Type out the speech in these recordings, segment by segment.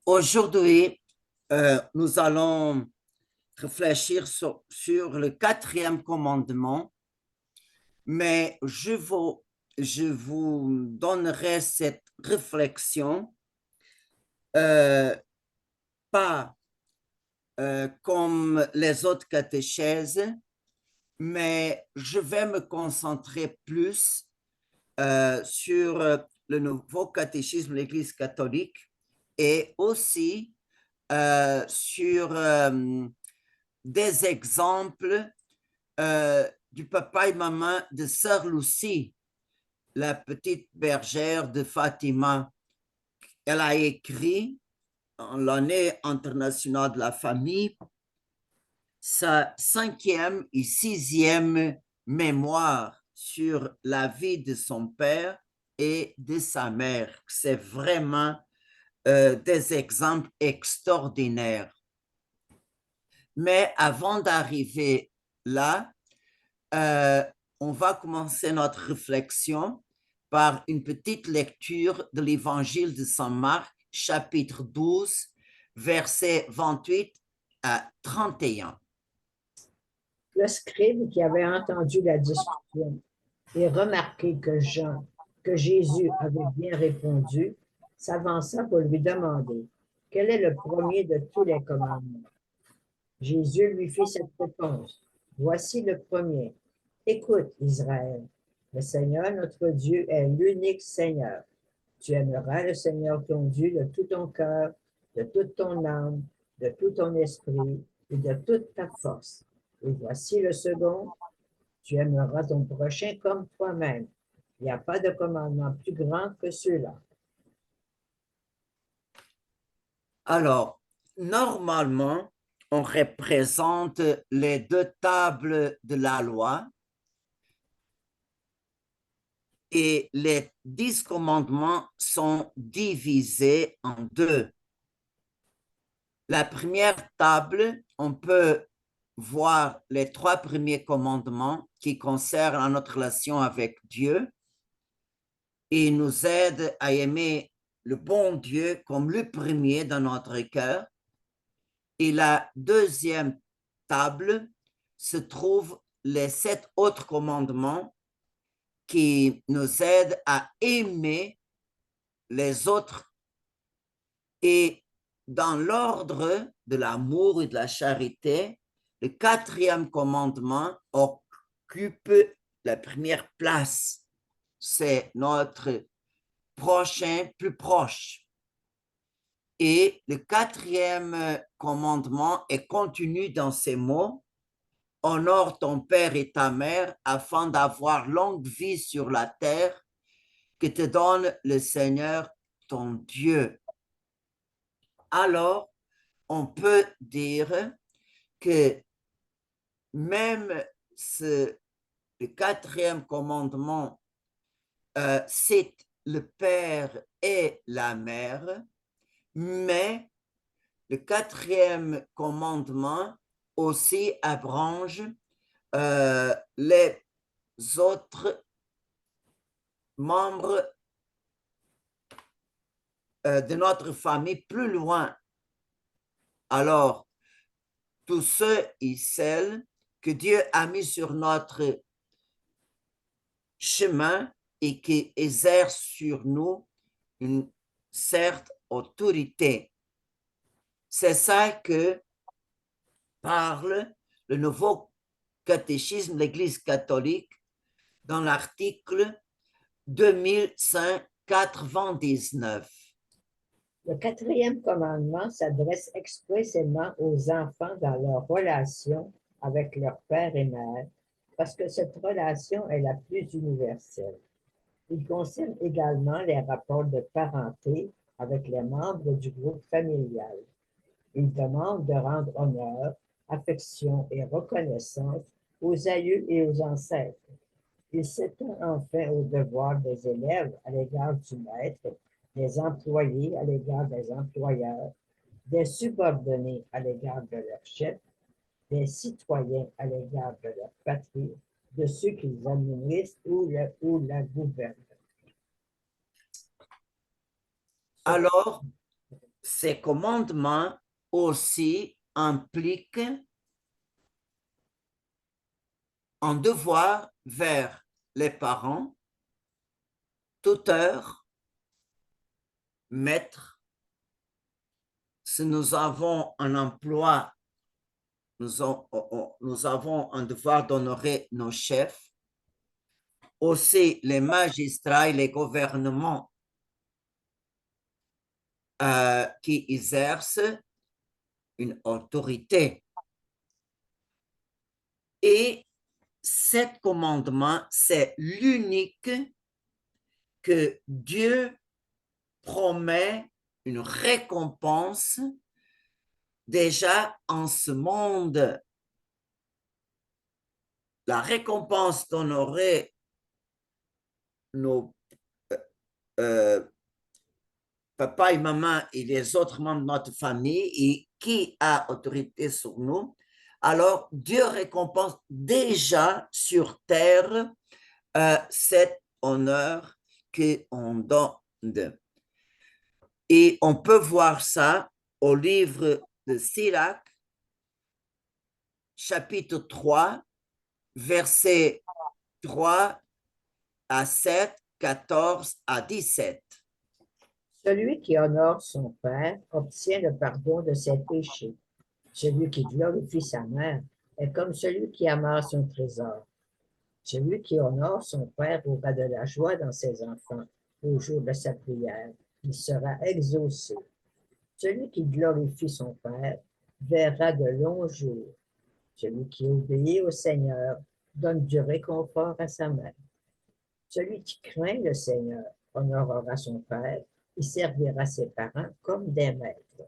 Aujourd'hui, nous allons réfléchir sur le quatrième commandement, mais je vous donnerai cette réflexion euh, pas comme les autres catéchèses, mais je vais me concentrer plus sur le nouveau catéchisme de l'Église catholique et aussi sur des exemples du papa et maman de Sœur Lucie, la petite bergère de Fatima. Elle a écrit en l'année internationale de la famille sa cinquième et sixième mémoire sur la vie de son père et de sa mère. C'est vraiment des exemples extraordinaires. Mais avant d'arriver là, euh, on va commencer notre réflexion par une petite lecture de l'évangile de Saint Marc, chapitre 12, versets 28 à 31. Le scribe qui avait entendu la discussion et remarqué que Jésus avait bien répondu, s'avança pour lui demander quel est le premier de tous les commandements. Jésus lui fit cette réponse. Voici le premier. Écoute, Israël, le Seigneur notre Dieu est l'unique Seigneur. Tu aimeras le Seigneur ton Dieu de tout ton cœur, de toute ton âme, de tout ton esprit et de toute ta force. Et voici le second. Tu aimeras ton prochain comme toi-même. Il n'y a pas de commandement plus grand que ceux-là. Alors, normalement, on représente les deux tables de la loi et les 10 commandements sont divisés en deux. La première table, on peut voir les 3 premiers commandements qui concernent notre relation avec Dieu et nous aident à aimer le bon Dieu comme le premier dans notre cœur. Et la deuxième table se trouvent les 7 autres commandements qui nous aident à aimer les autres. Et dans l'ordre de l'amour et de la charité, le quatrième commandement occupe la première place. C'est notre prochain plus proche. Et le quatrième commandement est contenu dans ces mots: honore ton père et ta mère afin d'avoir longue vie sur la terre que te donne le Seigneur ton Dieu. Alors, on peut dire que même le quatrième commandement c'est le père et la mère, mais le quatrième commandement aussi abrange les autres membres de notre famille plus loin. Alors, tous ceux et celles que Dieu a mis sur notre chemin et qui exercent sur nous une certaine autorité. C'est ça que parle le nouveau catéchisme de l'Église catholique dans l'article 2199. Le quatrième commandement s'adresse expressément aux enfants dans leur relation avec leur père et mère, parce que cette relation est la plus universelle. Il concerne également les rapports de parenté avec les membres du groupe familial. Il demande de rendre honneur, affection et reconnaissance aux aïeux et aux ancêtres. Il s'étend enfin aux devoirs des élèves à l'égard du maître, des employés à l'égard des employeurs, des subordonnés à l'égard de leur chef, des citoyens à l'égard de leur patrie, de ceux qu'ils administrent ou la gouvernent. Alors, ces commandements aussi impliquent un devoir vers les parents, tuteurs, maîtres. Si nous avons un emploi, nous avons un devoir d'honorer nos chefs, aussi les magistrats et les gouvernements qui exercent une autorité. Et cet commandement, c'est l'unique que Dieu promet une récompense déjà en ce monde. La récompense d'honorer nos papa et maman et les autres membres de notre famille et qui a autorité sur nous, alors Dieu récompense déjà sur terre cet honneur qu'on donne. Et on peut voir ça au livre de Sirach, chapitre 3, versets 3 à 7, 14 à 17. Celui qui honore son père obtient le pardon de ses péchés. Celui qui glorifie sa mère est comme celui qui amasse un trésor. Celui qui honore son père aura de la joie dans ses enfants au jour de sa prière. Il sera exaucé. Celui qui glorifie son père verra de longs jours. Celui qui obéit au Seigneur donne du réconfort à sa mère. Celui qui craint le Seigneur honorera son père et servira ses parents comme des maîtres.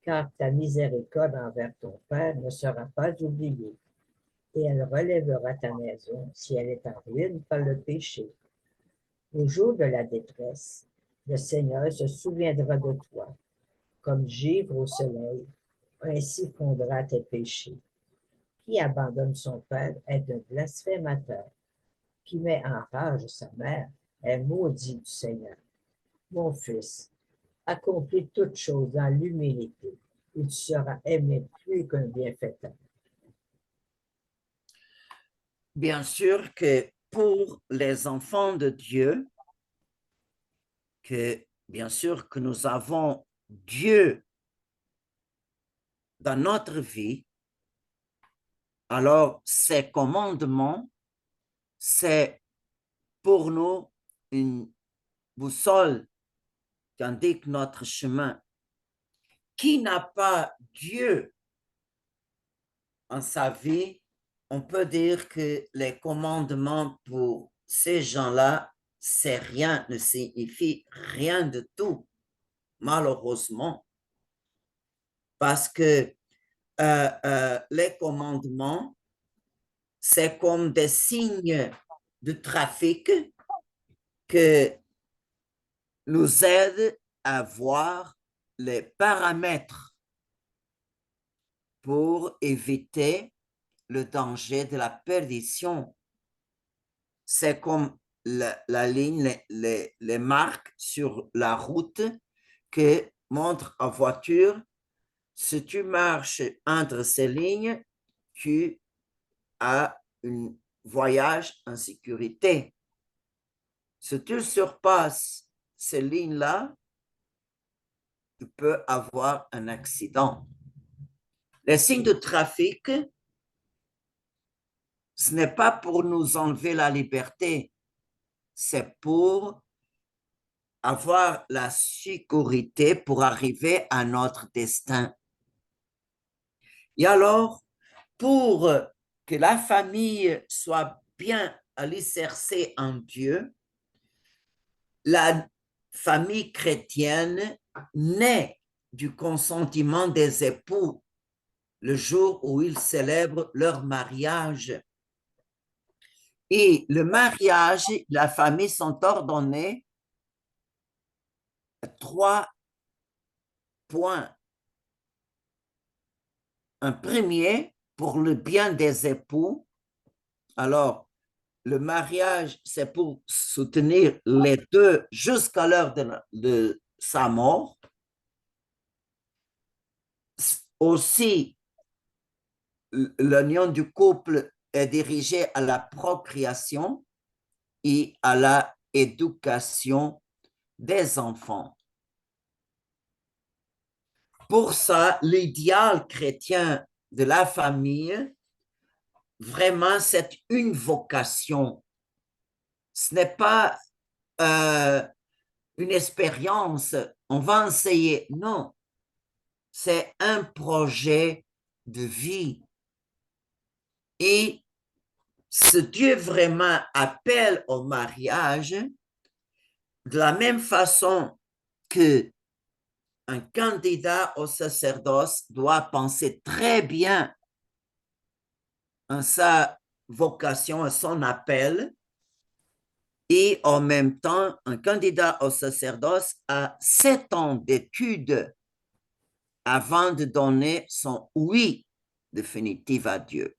Car ta miséricorde envers ton père ne sera pas oubliée, et elle relèvera ta maison si elle est en ruine par le péché. Au jour de la détresse, le Seigneur se souviendra de toi. Comme givre au soleil, ainsi fondra tes péchés. Qui abandonne son père est un blasphémateur. Qui met en rage sa mère est maudit du Seigneur. Mon fils, accomplis toutes choses dans l'humilité, et tu seras aimé plus qu'un bienfaiteur. Bien sûr que pour les enfants de Dieu, que bien sûr que nous avons Dieu dans notre vie, alors ces commandements, c'est pour nous une boussole qui indique notre chemin. Qui n'a pas Dieu en sa vie, on peut dire que les commandements pour ces gens-là, c'est rien, ne signifie rien de tout, malheureusement, parce que les commandements, c'est comme des signes de trafic que nous aident à voir les paramètres pour éviter le danger de la perdition. C'est comme la ligne, les marques sur la route que montre en voiture. Si tu marches entre ces lignes, tu as un voyage en sécurité. Si tu surpasses ces lignes-là, tu peux avoir un accident. Les signes de trafic, ce n'est pas pour nous enlever la liberté, c'est pour avoir la sécurité pour arriver à notre destin. Et alors, pour que la famille soit bien alicercée en Dieu, la famille chrétienne naît du consentement des époux le jour où ils célèbrent leur mariage. Et le mariage, la famille sont ordonnés à 3 points. Un premier, pour le bien des époux. Alors, le mariage, c'est pour soutenir les deux jusqu'à l'heure de sa mort. aussi, l'union du couple est dirigée à la procréation et à la éducation des enfants. Pour ça, l'idéal chrétien de la famille, vraiment, c'est une vocation. Ce n'est pas une expérience, on va essayer. Non, c'est un projet de vie. Et ce Dieu vraiment appelle au mariage de la même façon que un candidat au sacerdoce doit penser très bien à sa vocation, à son appel, et en même temps, un candidat au sacerdoce a 7 ans d'études avant de donner son oui définitif à Dieu.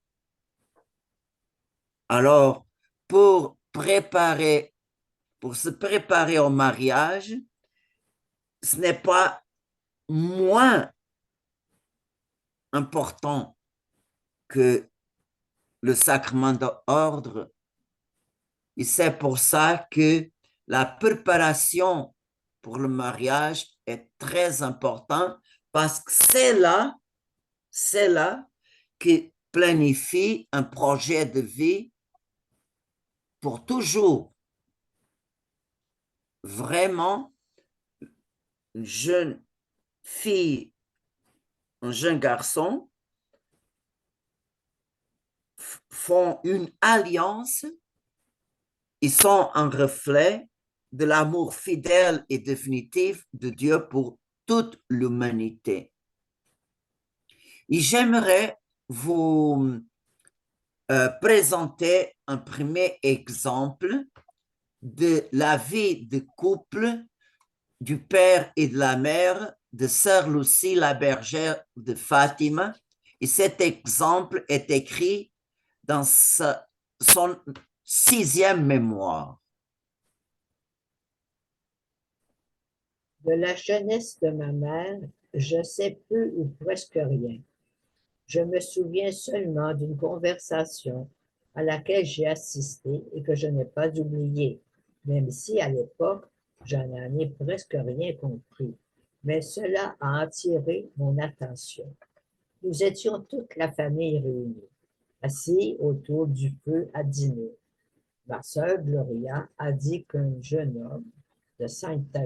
Alors, pour se préparer au mariage, ce n'est pas moins important que le sacrement d'ordre. Et c'est pour ça que la préparation pour le mariage est très importante parce que c'est là que planifie un projet de vie pour toujours. Vraiment, une jeune fille, un jeune garçon font une alliance. Ils sont un reflet de l'amour fidèle et définitif de Dieu pour toute l'humanité. Et j'aimerais vous présenter un premier exemple de la vie de couple du père et de la mère de Sœur Lucie la bergère de Fatima. Et cet exemple est écrit dans son 6e mémoire. De la jeunesse de ma mère, je sais peu ou presque rien. Je me souviens seulement d'une conversation à laquelle j'ai assisté et que je n'ai pas oubliée, même si à l'époque, je n'en ai presque rien compris. Mais cela a attiré mon attention. Nous étions toute la famille réunie, assis autour du feu à dîner. Ma sœur Gloria a dit qu'un jeune homme de Sainte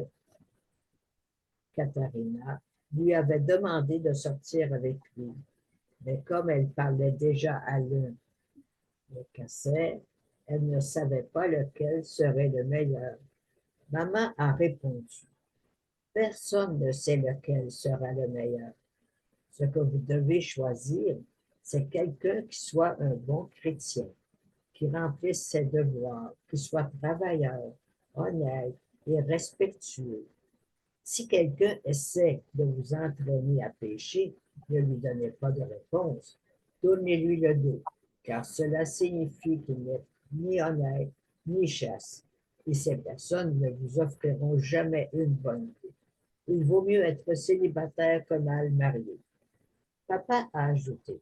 Katharina lui avait demandé de sortir avec lui. Mais comme elle parlait déjà à l'un le casset, elle ne savait pas lequel serait le meilleur. Maman a répondu, personne ne sait lequel sera le meilleur. Ce que vous devez choisir, c'est quelqu'un qui soit un bon chrétien, qui remplisse ses devoirs, qui soit travailleur, honnête et respectueux. Si quelqu'un essaie de vous entraîner à pécher, ne lui donnez pas de réponse. Tournez-lui le dos, car cela signifie qu'il n'est ni honnête, ni chaste. Et ces personnes ne vous offriront jamais une bonne vie. Il vaut mieux être célibataire que mal marié. Papa a ajouté,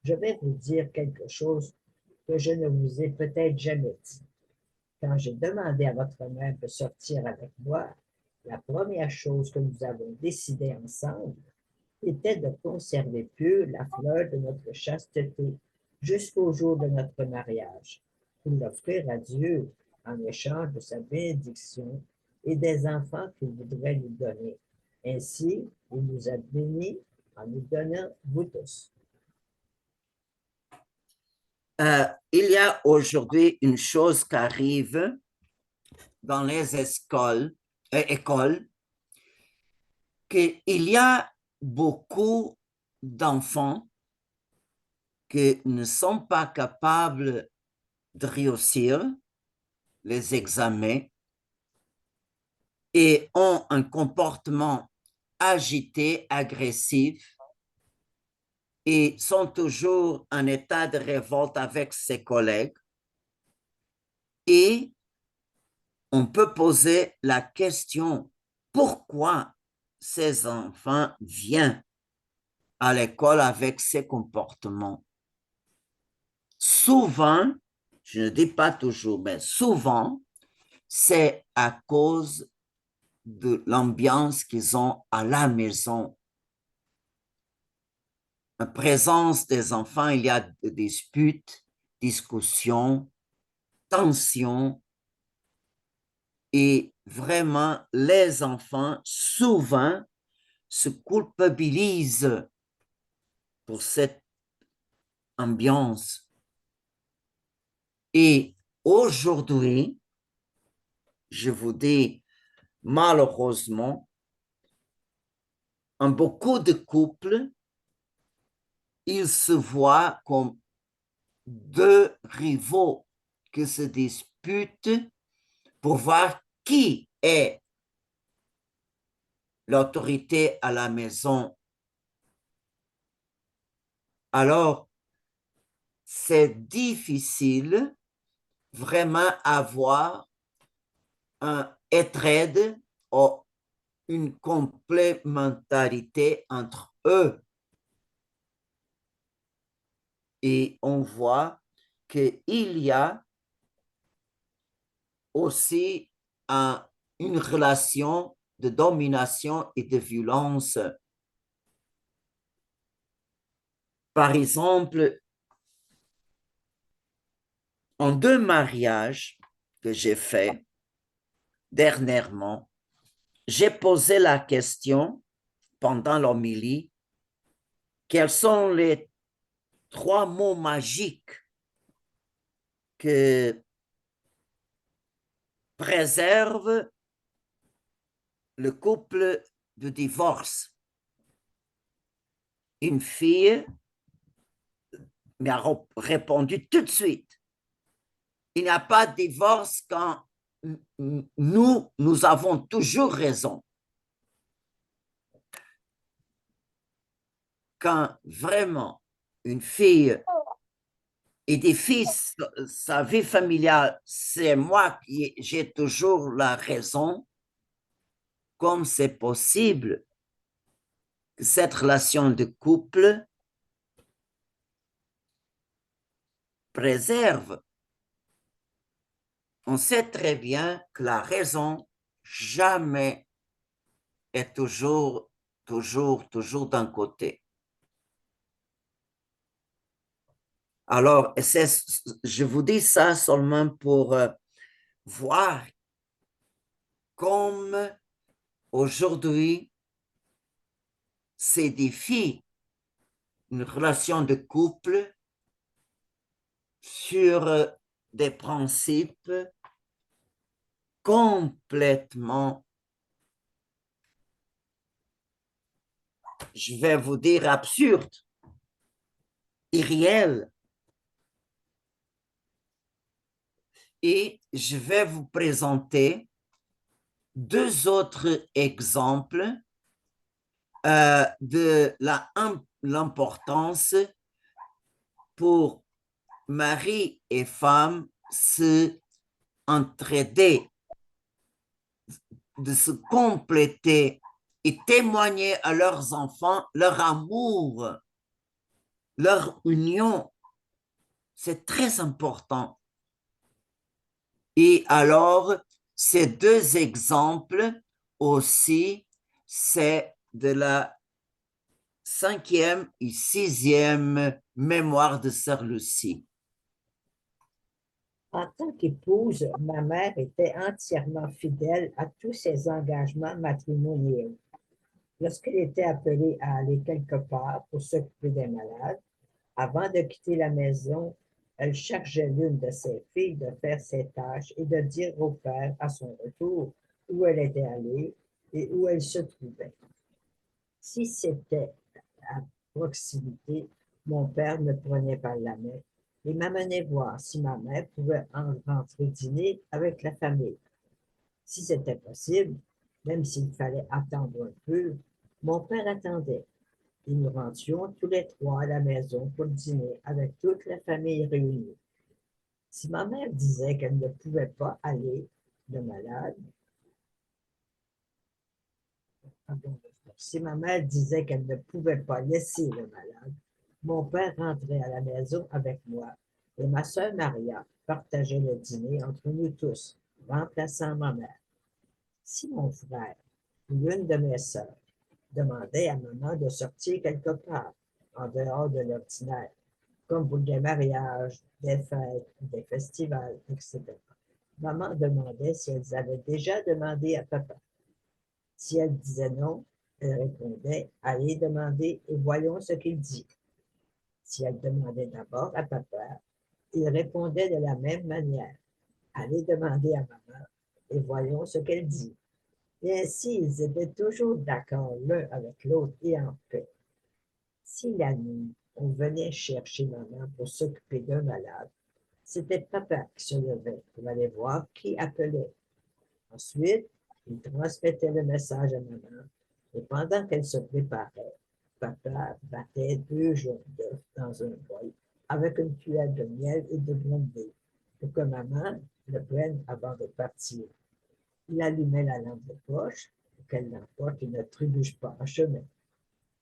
je vais vous dire quelque chose que je ne vous ai peut-être jamais dit. Quand j'ai demandé à votre mère de sortir avec moi, la première chose que nous avons décidé ensemble était de conserver pure la fleur de notre chasteté jusqu'au jour de notre mariage, pour l'offrir à Dieu en échange de sa bénédiction et des enfants qu'il voudrait nous donner. Ainsi, il nous a bénis en nous donnant vous tous. Il y a aujourd'hui une chose qui arrive dans les écoles, qu'il y a beaucoup d'enfants qui ne sont pas capables de réussir les examens et ont un comportement agité, agressif et sont toujours en état de révolte avec ses collègues. Et on peut poser la question, pourquoi ces enfants viennent à l'école avec ces comportements. Souvent, je ne dis pas toujours, mais souvent, c'est à cause de l'ambiance qu'ils ont à la maison. En présence des enfants, il y a des disputes, discussions, tensions, et vraiment, les enfants, souvent, se culpabilisent pour cette ambiance. Et aujourd'hui, je vous dis, malheureusement, en beaucoup de couples, ils se voient comme deux rivaux qui se disputent pour voir qui est l'autorité à la maison. Alors, c'est difficile vraiment avoir un entraide ou une complémentarité entre eux. Et on voit qu'il y a aussi une relation de domination et de violence. Par exemple, en deux mariages que j'ai faits dernièrement, j'ai posé la question pendant l'homélie, quels sont les trois mots magiques que préservent le couple de divorce. Une fille m'a répondu tout de suite, il n'y a pas de divorce quand nous avons toujours raison. Quand vraiment une fille et des fils, sa vie familiale, c'est moi qui j'ai toujours la raison, comme c'est possible que cette relation de couple préserve. On sait très bien que la raison jamais est toujours d'un côté. Alors, je vous dis ça seulement pour voir comme aujourd'hui, ces défis, une relation de couple sur des principes complètement, je vais vous dire, absurdes, irréels. Et je vais vous présenter deux autres exemples de l'importance pour mari et femme se entraider, de se compléter et témoigner à leurs enfants leur amour, leur union. C'est très important. Et alors, ces deux exemples aussi, c'est de la 5e et 6e mémoire de Sœur Lucie. En tant qu'épouse, ma mère était entièrement fidèle à tous ses engagements matrimoniaux. Lorsqu'elle était appelée à aller quelque part pour s'occuper des malades, avant de quitter la maison, elle chargeait l'une de ses filles de faire ses tâches et de dire au père à son retour où elle était allée et où elle se trouvait. Si c'était à proximité, mon père me prenait par la main et m'amenait voir si ma mère pouvait rentrer dîner avec la famille. Si c'était possible, même s'il fallait attendre un peu, mon père attendait et nous rentrions tous les trois à la maison pour dîner avec toute la famille réunie. Si ma mère disait qu'elle ne pouvait pas aller de malade, Ah bon, si ma mère disait qu'elle ne pouvait pas laisser le malade, mon père rentrait à la maison avec moi et ma sœur Maria partageait le dîner entre nous tous, remplaçant ma mère. Si mon frère ou l'une de mes sœurs demandait à maman de sortir quelque part, en dehors de l'ordinaire, comme pour des mariages, des fêtes, des festivals, etc., maman demandait si elles avaient déjà demandé à papa. Si elle disait non, elle répondait allez demander et voyons ce qu'il dit. Si elle demandait d'abord à papa, il répondait de la même manière allez demander à maman et voyons ce qu'elle dit. Et ainsi, ils étaient toujours d'accord l'un avec l'autre et en paix. Si la nuit, on venait chercher maman pour s'occuper d'un malade, c'était papa qui se levait pour aller voir qui appelait. Ensuite, il transmettait le message à maman et pendant qu'elle se préparait, papa battait 2 jaunes d'œufs dans un bol avec une cuillère de miel et de blé pour que maman le prenne avant de partir. Il allumait la lampe de poche pour qu'elle l'emporte et ne trébuche pas en chemin.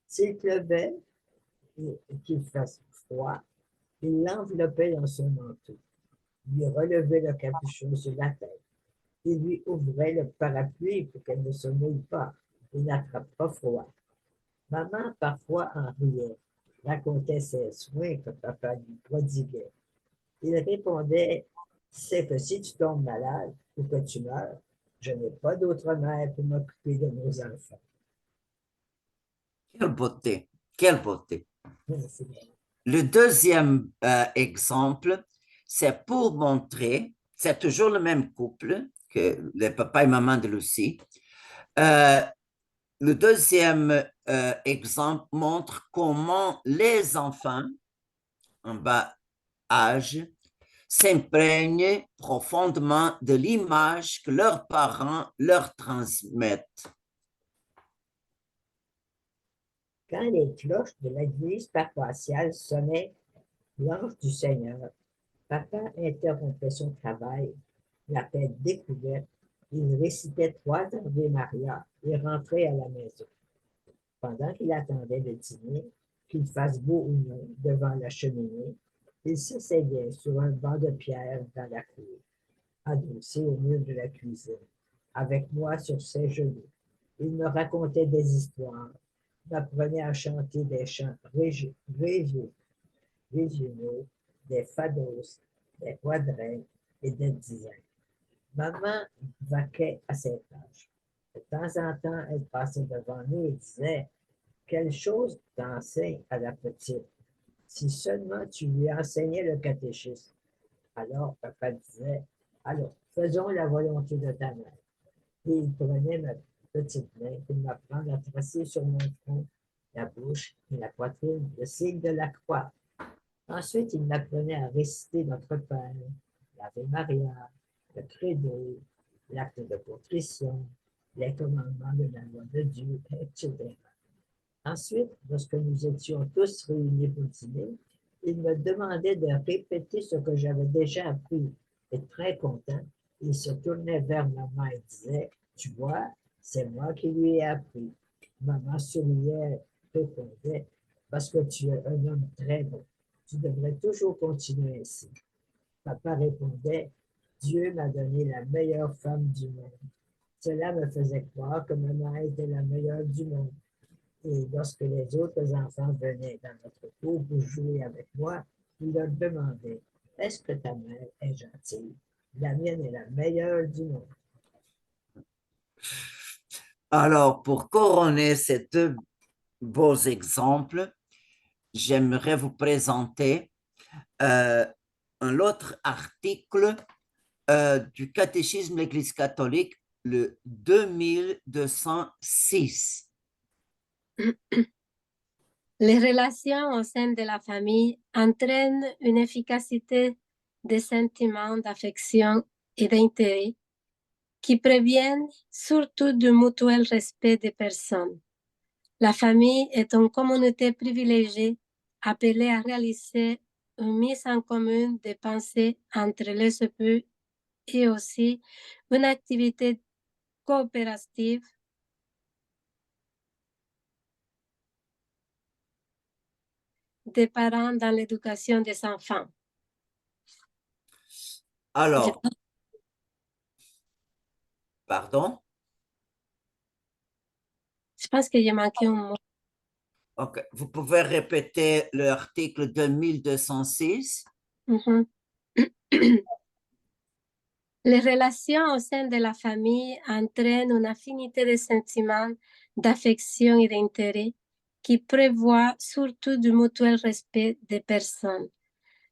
S'il pleuvait et qu'il fasse froid, il l'enveloppait dans son manteau, lui relevait le capuchon sur la tête et lui ouvrait le parapluie pour qu'elle ne se mouille pas et n'attrape pas froid. Maman parfois en riait, racontait ses soins que papa lui prodiguait. Il répondait c'est que si tu tombes malade ou que tu meurs, je n'ai pas d'autre mère pour m'occuper de nos enfants. Quelle beauté, quelle beauté. C'est bien. Le deuxième exemple, c'est pour montrer, c'est toujours le même couple que le papa et maman de Lucie. Euh, le deuxième exemple montre comment les enfants en bas âge s'imprègnent profondément de l'image que leurs parents leur transmettent. Quand les cloches de l'église paroissiale sonnaient l'ange du Seigneur, papa interrompait son travail, la tête découverte, il récitait 3 Ave Maria et rentrait à la maison. Pendant qu'il attendait le dîner, qu'il fasse beau ou non devant la cheminée, il s'asseyait sur un banc de pierre dans la cour, adossé au mur de la cuisine, avec moi sur ses genoux. Il me racontait des histoires, m'apprenait à chanter des chants régionaux, des fados, des quadrilles et des dizaines. Maman vaquait à ses tâches. De temps en temps, elle passait devant nous et disait quelle chose t'enseigne à la petite. Si seulement tu lui enseignais le catéchisme. Alors papa disait alors, faisons la volonté de ta mère. Et il prenait ma petite main pour m'apprendre à tracer sur mon front, la bouche et la poitrine le signe de la croix. Ensuite, il m'apprenait à réciter Notre Père, l'Ave Maria, le Credo, l'acte de contrition, les commandements de la loi de Dieu, etc. Ensuite, lorsque nous étions tous réunis pour dîner, il me demandait de répéter ce que j'avais déjà appris. Et très content, il se tournait vers maman et disait tu vois, c'est moi qui lui ai appris. Maman souriait, répondait parce que tu es un homme très bon. Tu devrais toujours continuer ainsi. Papa répondait Dieu m'a donné la meilleure femme du monde. Cela me faisait croire que maman était la meilleure du monde. Et lorsque les autres enfants venaient dans notre cour pour jouer avec moi, il leur demandait est-ce que ta mère est gentille? La mienne est la meilleure du monde. Alors, pour couronner ces deux beaux exemples, j'aimerais vous présenter euh, un autre article du catéchisme de l'Église catholique, le 2206. Les relations au sein de la famille entraînent une efficacité des sentiments d'affection et d'intérêt qui préviennent surtout du mutuel respect des personnes. La famille est une communauté privilégiée appelée à réaliser une mise en commun des pensées entre les époux et aussi une activité coopérative des parents dans l'éducation des enfants. Alors, pardon? Je pense que j'ai manqué un mot. Ok. Vous pouvez répéter l'article 2206? Mhm. Les relations au sein de la famille entraînent une affinité de sentiments, d'affection et d'intérêt qui prévoit surtout du mutuel respect des personnes.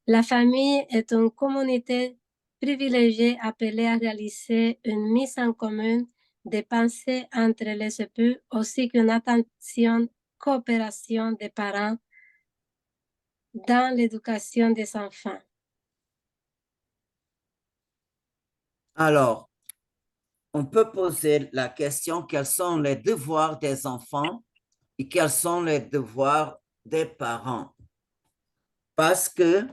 La famille est une communauté privilégiée appelée à réaliser une mise en commun des pensées entre les époux ainsi qu'une attention, coopération des parents dans l'éducation des enfants. Alors, on peut poser la question, quels sont les devoirs des enfants et quels sont les devoirs des parents? Parce que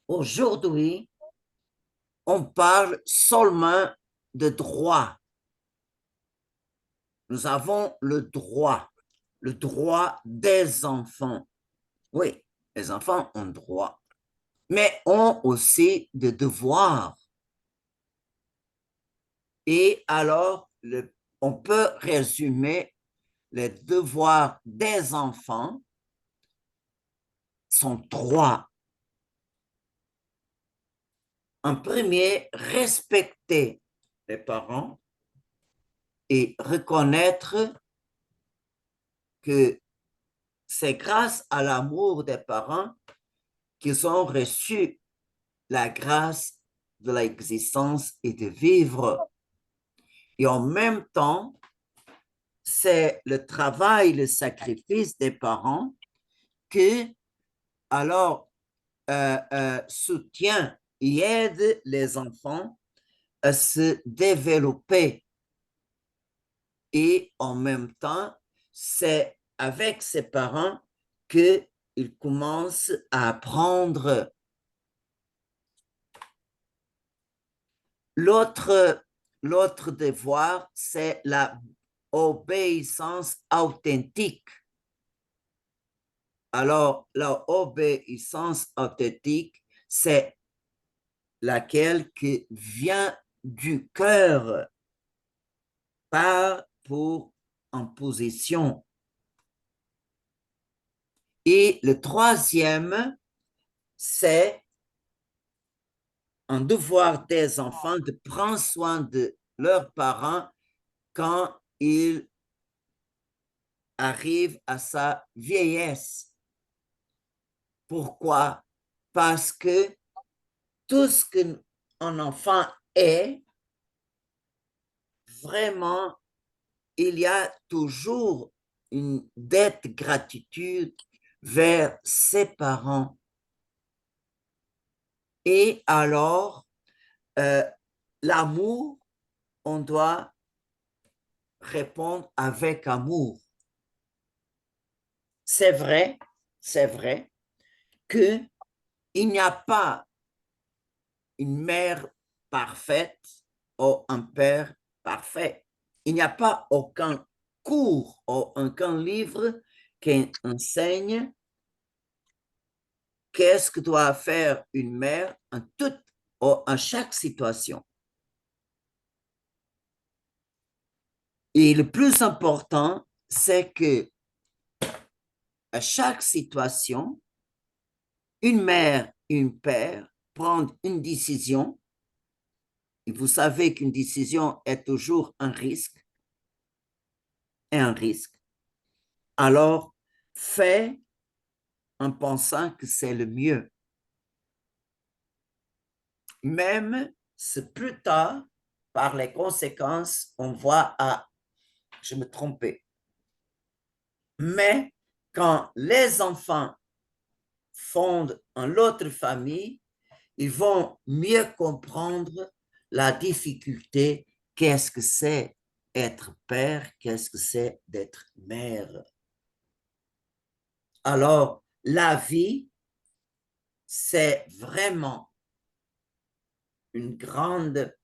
aujourd'hui, on parle seulement de droit. Nous avons le droit des enfants. Oui, les enfants ont droit, mais ont aussi des devoirs. Et alors, on peut résumer les devoirs des enfants sont trois. En premier, respecter les parents et reconnaître que c'est grâce à l'amour des parents qu'ils ont reçu la grâce de l'existence et de vivre. Et en même temps, c'est le travail, le sacrifice des parents qui alors soutient et aide les enfants à se développer. Et en même temps, c'est avec ses parents qu'il commence à apprendre. L'autre devoir, c'est la obéissance authentique. Alors, la obéissance authentique, c'est laquelle qui vient du cœur, pas pour imposition. Et le troisième, c'est un devoir des enfants de prendre soin de leurs parents quand ils arrivent à sa vieillesse. Pourquoi? Parce que tout ce qu'un enfant est, vraiment, il y a toujours une dette de gratitude vers ses parents. Et alors, l'amour, on doit répondre avec amour. C'est vrai qu'il n'y a pas une mère parfaite ou un père parfait. Il n'y a pas aucun cours ou aucun livre qui enseigne qu'est-ce que doit faire une mère en toute ou en chaque situation. Et le plus important, c'est que à chaque situation, une mère et un père prennent une décision. Et vous savez qu'une décision est toujours un risque. Et un risque. Alors, fais en pensant que c'est le mieux. Même si plus tard, par les conséquences, on voit, ah, je me trompais. Mais quand les enfants fondent une autre famille, ils vont mieux comprendre la difficulté, qu'est-ce que c'est être père, qu'est-ce que c'est d'être mère. Alors, la vie, c'est vraiment une grande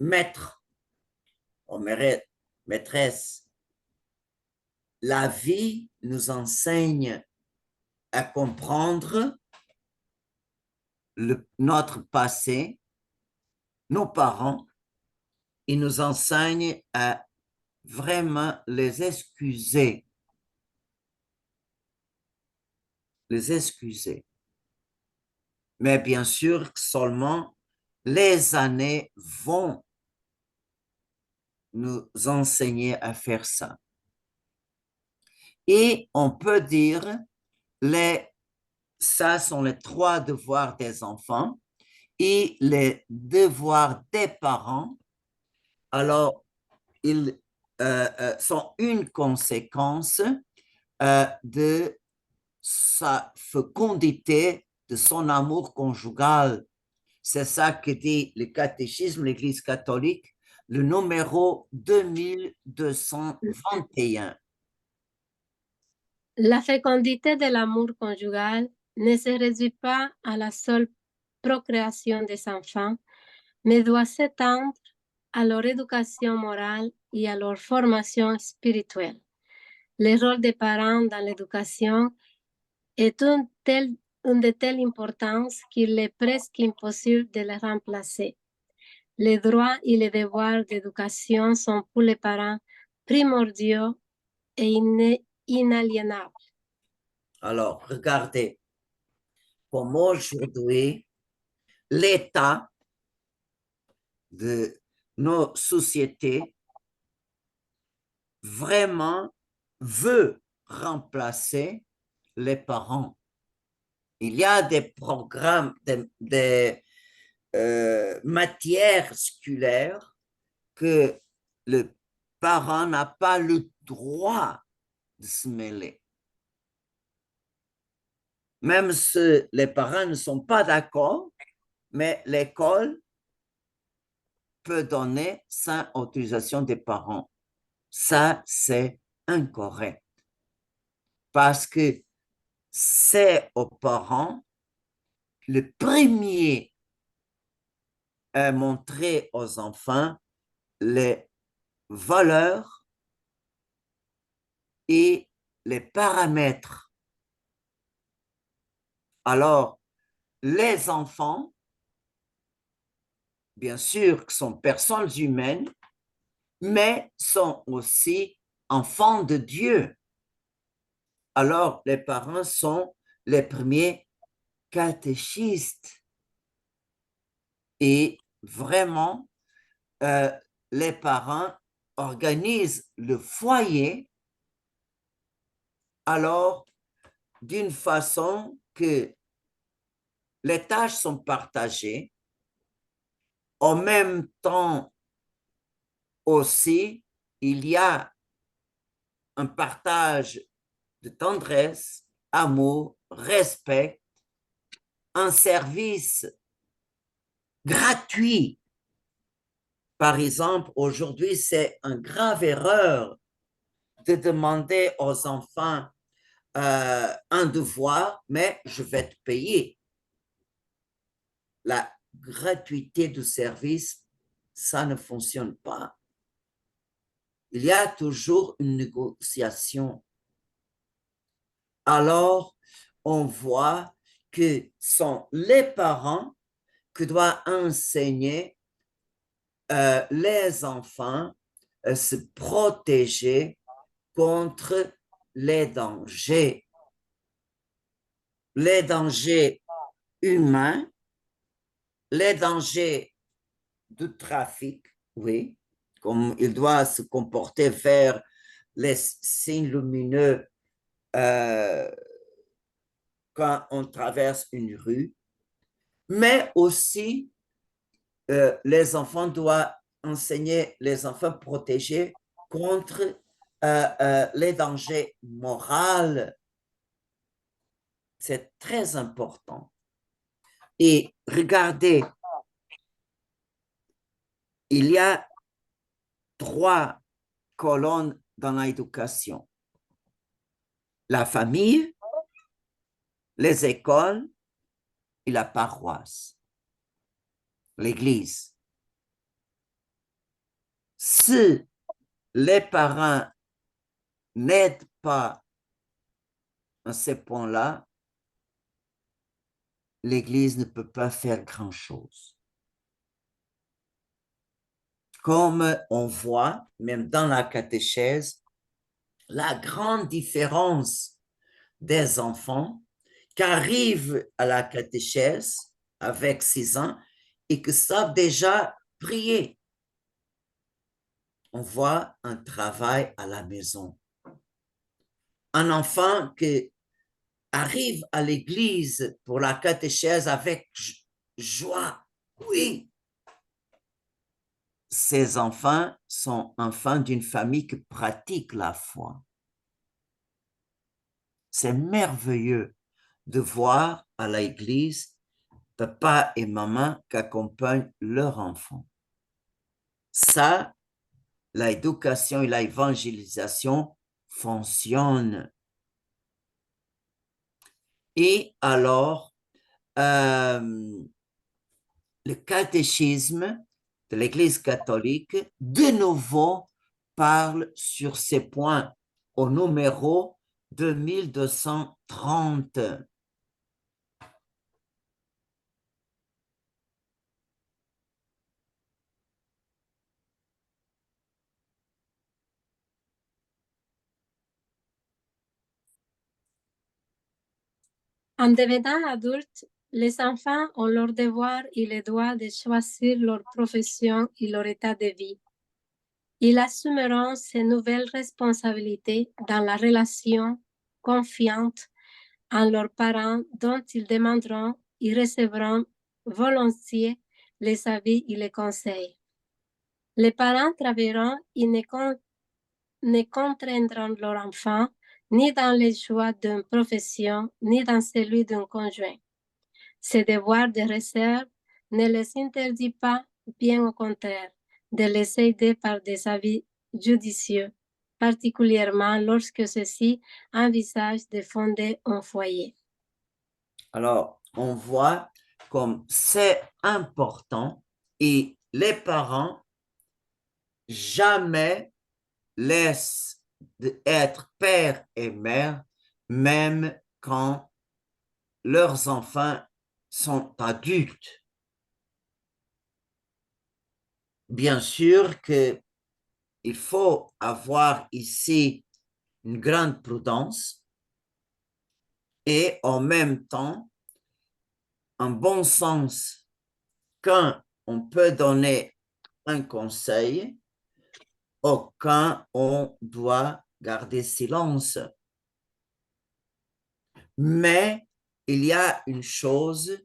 maître, ou maîtresse. la vie nous enseigne à comprendre notre passé, nos parents, et nous enseigne à vraiment les excuser. Les excuser. Mais bien sûr, seulement les années vont nous enseigner à faire ça. Et on peut dire, ça sont les 3 devoirs des enfants et les devoirs des parents. Alors, ils sont une conséquence de sa fécondité, de son amour conjugal. C'est ça que dit le catéchisme, l'Église catholique, le numéro 2221. La fécondité de l'amour conjugal ne se réduit pas à la seule procréation des enfants, mais doit s'étendre à leur éducation morale et à leur formation spirituelle. Le rôle des parents dans l'éducation est une de telle importance qu'il est presque impossible de le remplacer. Les droits et les devoirs d'éducation sont pour les parents primordiaux et inaliénables. Alors, regardez, comme aujourd'hui, l'état de nos sociétés vraiment veut remplacer les parents. Il y a des programmes, des matières scolaires que le parent n'a pas le droit de se mêler. Même si les parents ne sont pas d'accord, mais l'école peut donner sans autorisation des parents. Ça, c'est incorrect. Parce que c'est aux parents le premier à montrer aux enfants les valeurs et les paramètres. Alors, les enfants, bien sûr, sont personnes humaines, mais sont aussi enfants de Dieu. Alors, les parents sont les premiers catéchistes. Et vraiment, les parents organisent le foyer alors d'une façon que les tâches sont partagées. En même temps aussi, il y a un partage de tendresse, amour, respect, un service gratuit. Par exemple, aujourd'hui, c'est une grave erreur de demander aux enfants un devoir, mais je vais te payer. La gratuité du service, ça ne fonctionne pas. Il y a toujours une négociation. Alors, on voit que sont les parents qui doivent enseigner les enfants à se protéger contre les dangers humains, les dangers du trafic, oui, comme il doit se comporter vers les signes lumineux quand on traverse une rue, mais aussi les enfants doivent enseigner les enfants protégés contre les dangers moraux. C'est très important. Et regardez, il y a 3 colonnes dans l'éducation. La famille, les écoles et la paroisse, l'église. Si les parents n'aide pas à ces points-là, l'Église ne peut pas faire grand-chose. Comme on voit, même dans la catéchèse, la grande différence des enfants qui arrivent à la catéchèse avec 6 ans et qui savent déjà prier. On voit un travail à la maison. Un enfant qui arrive à l'église pour la catéchèse avec joie, oui. Ces enfants sont enfants d'une famille qui pratique la foi. C'est merveilleux de voir à l'église papa et maman qui accompagnent leurs enfants. Ça, l'éducation et l'évangélisation fonctionnent. Et alors, le catéchisme de l'Église catholique, de nouveau, parle sur ces points au numéro 2230. En devenant adultes, les enfants ont leur devoir et le droit de choisir leur profession et leur état de vie. Ils assumeront ces nouvelles responsabilités dans la relation confiante en leurs parents dont ils demanderont et recevront volontiers les avis et les conseils. Les parents travailleront et ne contraindront leur enfant ni dans les choix d'une profession, ni dans celui d'un conjoint. Ce devoir de réserve ne les interdit pas, bien au contraire, de les aider par des avis judicieux, particulièrement lorsque ceux-ci envisagent de fonder un foyer. Alors, on voit comme c'est important et les parents jamais laissent d'être père et mère, même quand leurs enfants sont adultes. Bien sûr qu'il faut avoir ici une grande prudence et en même temps un bon sens quand on peut donner un conseil ou quand on doit garder silence. Mais il y a une chose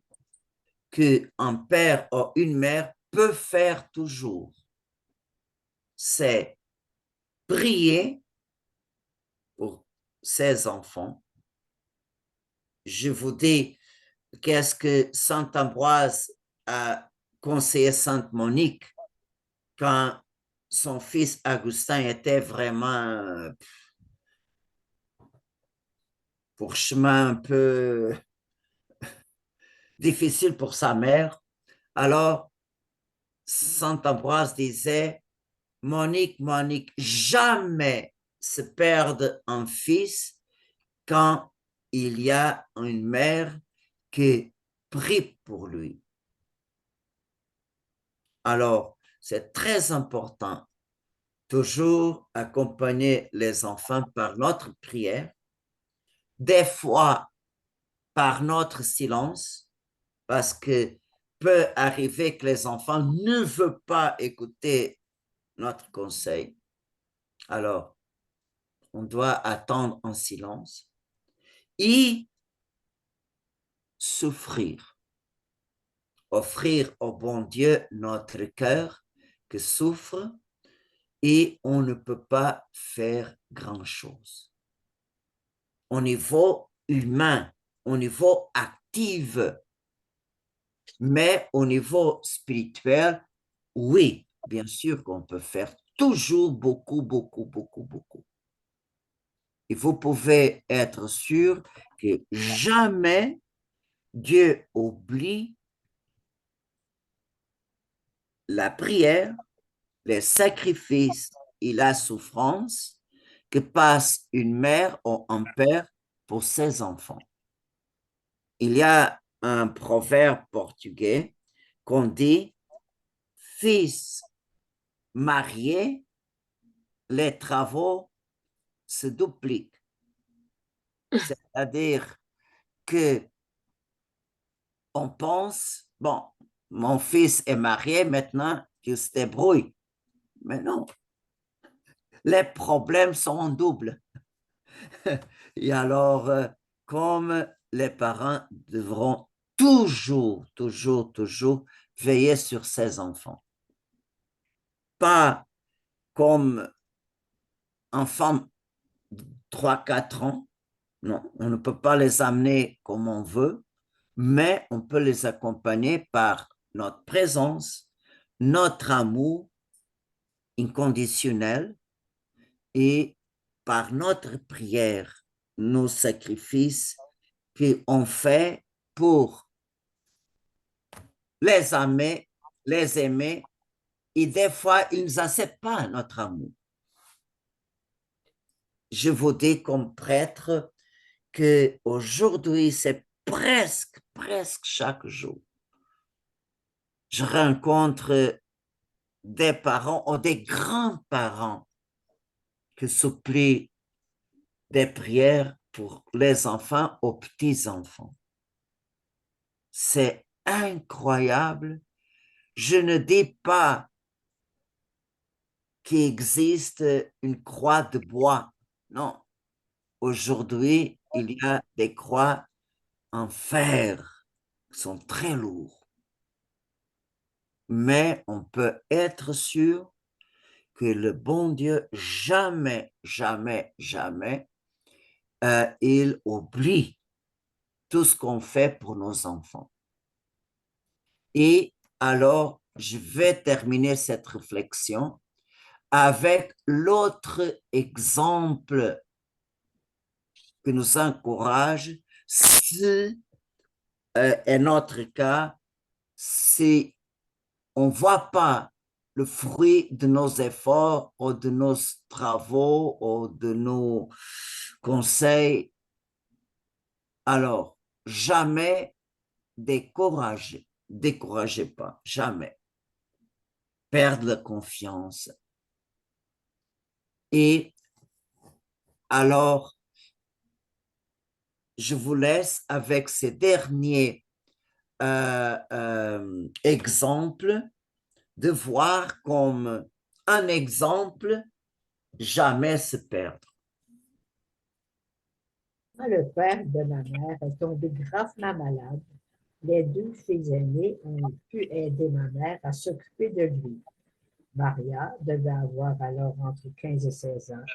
qu'un père ou une mère peut faire toujours, c'est prier pour ses enfants. Je vous dis, qu'est-ce que Saint Ambroise a conseillé Sainte Monique quand son fils Augustin était vraiment pour chemin un peu difficile pour sa mère. Alors, Saint Ambroise disait, Monique, Monique, jamais se perdre un fils quand il y a une mère qui prie pour lui. Alors, c'est très important, toujours accompagner les enfants par notre prière, des fois par notre silence, parce que peut arriver que les enfants ne veulent pas écouter notre conseil. Alors, on doit attendre en silence et souffrir. Offrir au bon Dieu notre cœur qui souffre et on ne peut pas faire grand-chose. Au niveau humain, au niveau actif, mais au niveau spirituel, oui, bien sûr qu'on peut faire toujours beaucoup, beaucoup, beaucoup, beaucoup. Et vous pouvez être sûr que jamais Dieu oublie la prière, les sacrifices et la souffrance que passe une mère ou un père pour ses enfants. Il y a un proverbe portugais qu'on dit, fils marié, les travaux se dupliquent. C'est-à-dire que on pense, bon, mon fils est marié, maintenant qu'il se débrouille. Mais non, les problèmes sont en double. Et alors, comme les parents devront toujours veiller sur ses enfants. Pas comme enfants de 3-4 ans, non, on ne peut pas les amener comme on veut, mais on peut les accompagner par notre présence, notre amour inconditionnel et par notre prière, nos sacrifices qu'on fait pour les aimer, et des fois, ils n'acceptent pas notre amour. Je vous dis comme prêtre que aujourd'hui, c'est presque chaque jour. Je rencontre des parents ou des grands-parents qui supplient des prières pour les enfants aux petits-enfants. C'est incroyable. Je ne dis pas qu'il existe une croix de bois. Non. Aujourd'hui, il y a des croix en fer qui sont très lourds. Mais on peut être sûr que le bon Dieu, jamais, il oublie tout ce qu'on fait pour nos enfants. Et alors, je vais terminer cette réflexion avec l'autre exemple qui nous encourage si, est notre cas, si on ne voit pas le fruit de nos efforts ou de nos travaux ou de nos conseils, alors jamais découragez pas, jamais. Perdre la confiance. Et alors, je vous laisse avec ces derniers exemples de voir comme un exemple jamais se perdre. Quand le père de ma mère est tombé gravement malade, les deux filles aînées ont pu aider ma mère à s'occuper de lui. Maria devait avoir alors entre 15 et 16 ans,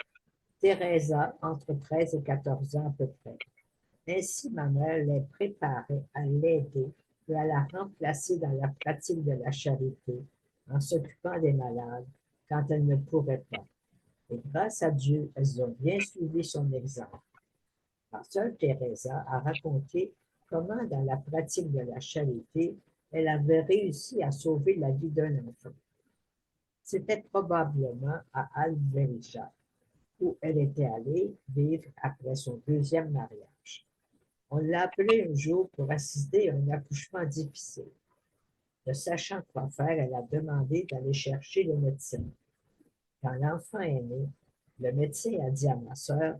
Teresa entre 13 et 14 ans à peu près. Ainsi, ma mère les préparait à l'aider et à la remplacer dans la pratique de la charité en s'occupant des malades quand elle ne pourrait pas. Et grâce à Dieu, elles ont bien suivi son exemple. La sœur Teresa a raconté comment, dans la pratique de la charité, elle avait réussi à sauver la vie d'un enfant. C'était probablement à Alverija, où elle était allée vivre après son deuxième mariage. On l'a appelée un jour pour assister à un accouchement difficile. Ne sachant quoi faire, elle a demandé d'aller chercher le médecin. Quand l'enfant est né, le médecin a dit à ma sœur,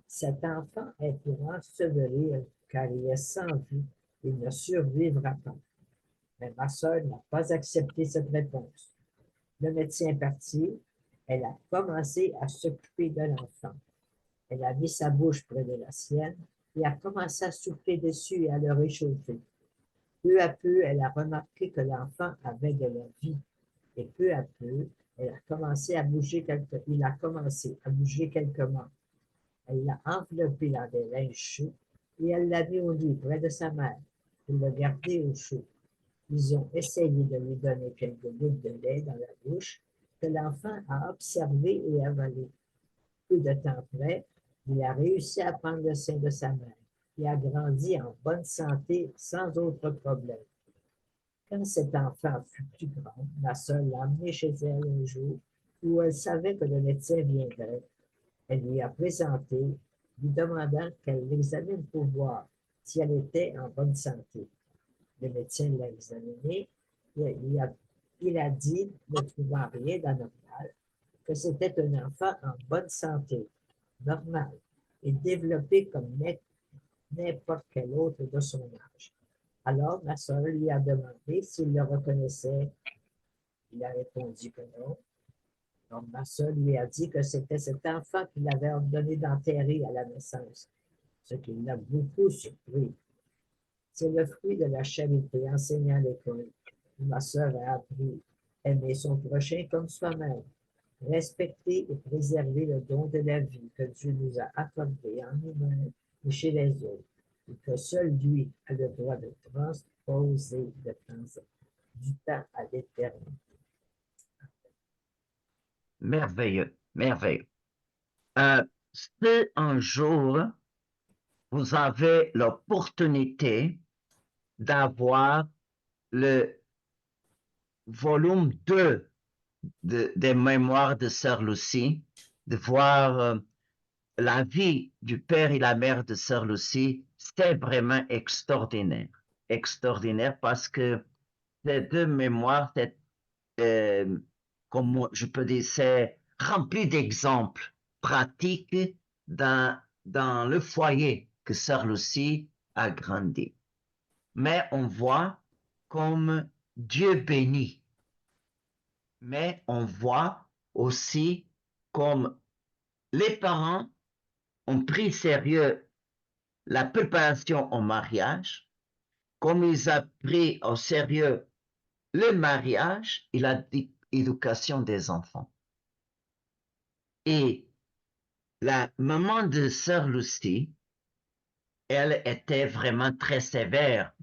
cet enfant est pour ensevelir car il est sans vie, il ne survivra pas. Mais ma sœur n'a pas accepté cette réponse. Le médecin parti, elle a commencé à s'occuper de l'enfant. Elle a mis sa bouche près de la sienne et a commencé à souffler dessus et à le réchauffer. Peu à peu, elle a remarqué que l'enfant avait de la vie. Et peu à peu, il a commencé à bouger quelques membres. Elle l'a enveloppé dans des linges chauds et elle l'a mis au lit près de sa mère pour le garder au chaud. Ils ont essayé de lui donner quelques gouttes de lait dans la bouche que l'enfant a observé et avalé. Peu de temps après, il a réussi à prendre le sein de sa mère et a grandi en bonne santé sans autre problème. Quand cet enfant fut plus grand, ma sœur l'a emmené chez elle un jour où elle savait que le médecin viendrait. Elle lui a présenté, lui demandant qu'elle l'examine pour voir si elle était en bonne santé. Le médecin l'a examiné, il a dit, ne trouvant rien d'anormal, que c'était un enfant en bonne santé, normal, et développé comme n'importe quel autre de son âge. Alors, ma soeur lui a demandé s'il le reconnaissait. Il a répondu que non. Donc, ma soeur lui a dit que c'était cet enfant qu'il avait ordonné d'enterrer à la naissance, ce qui l'a beaucoup surpris. C'est le fruit de la charité enseignée à l'école. Ma soeur a appris à aimer son prochain comme soi-même, respecter et préserver le don de la vie que Dieu nous a accordé en nous-mêmes et chez les autres, et que seul lui a le droit de transposer de temps du temps à l'éternité. Merveilleux, merveilleux. Si un jour vous avez l'opportunité d'avoir le volume 2 des mémoires de Sœur Lucie, de voir la vie du père et la mère de Sœur Lucie, c'est vraiment extraordinaire. Extraordinaire parce que ces deux mémoires, c'est, comme je peux dire, c'est rempli d'exemples pratiques dans le foyer que Sœur Lucie a grandi. Mais on voit comme Dieu bénit. Mais on voit aussi comme les parents ont pris sérieux la préparation au mariage, comme ils ont pris au sérieux le mariage et l'éducation des enfants. Et la maman de Sœur Lucie, elle était vraiment très sévère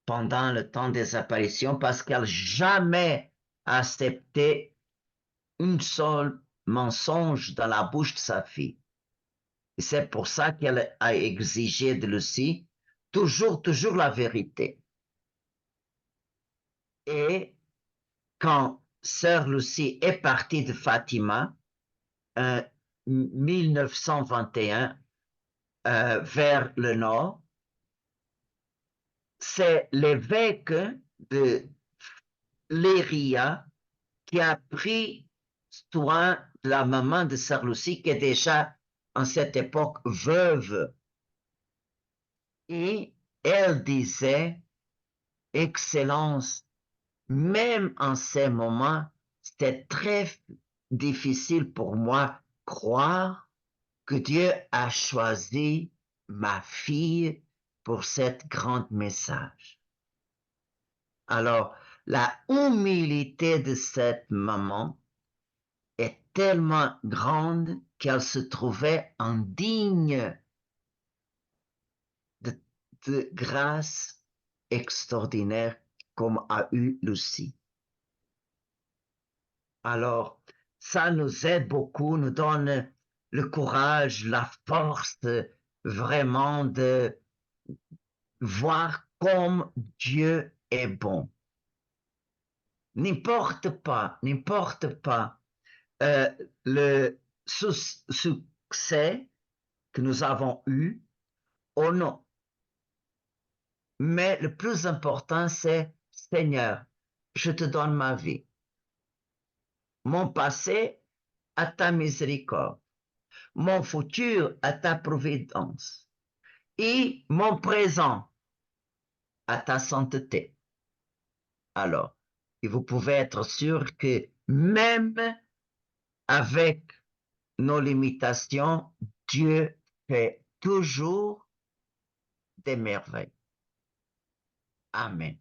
pendant le temps des apparitions parce qu'elle jamais accepté un seul mensonge dans la bouche de sa fille. Et c'est pour ça qu'elle a exigé de Lucie toujours la vérité. Et quand Sœur Lucie est partie de Fatima en 1921 vers le nord, c'est l'évêque de Léria qui a pris soin de la maman de Sœur Lucie, qui est déjà en cette époque veuve. Et elle disait, Excellence, même en ces moments, c'était très difficile pour moi croire que Dieu a choisi ma fille pour cette grande message. Alors, la humilité de cette maman est tellement grande qu'elle se trouvait indigne de grâce extraordinaire comme a eu Lucie. Alors, ça nous aide beaucoup, nous donne le courage, la force vraiment de voir comme Dieu est bon. N'importe pas le succès que nous avons eu, oh non. Mais le plus important, c'est Seigneur, je te donne ma vie. Mon passé à ta miséricorde, mon futur à ta providence et mon présent à ta sainteté. Alors, et vous pouvez être sûr que même avec nos limitations, Dieu fait toujours des merveilles. Amen.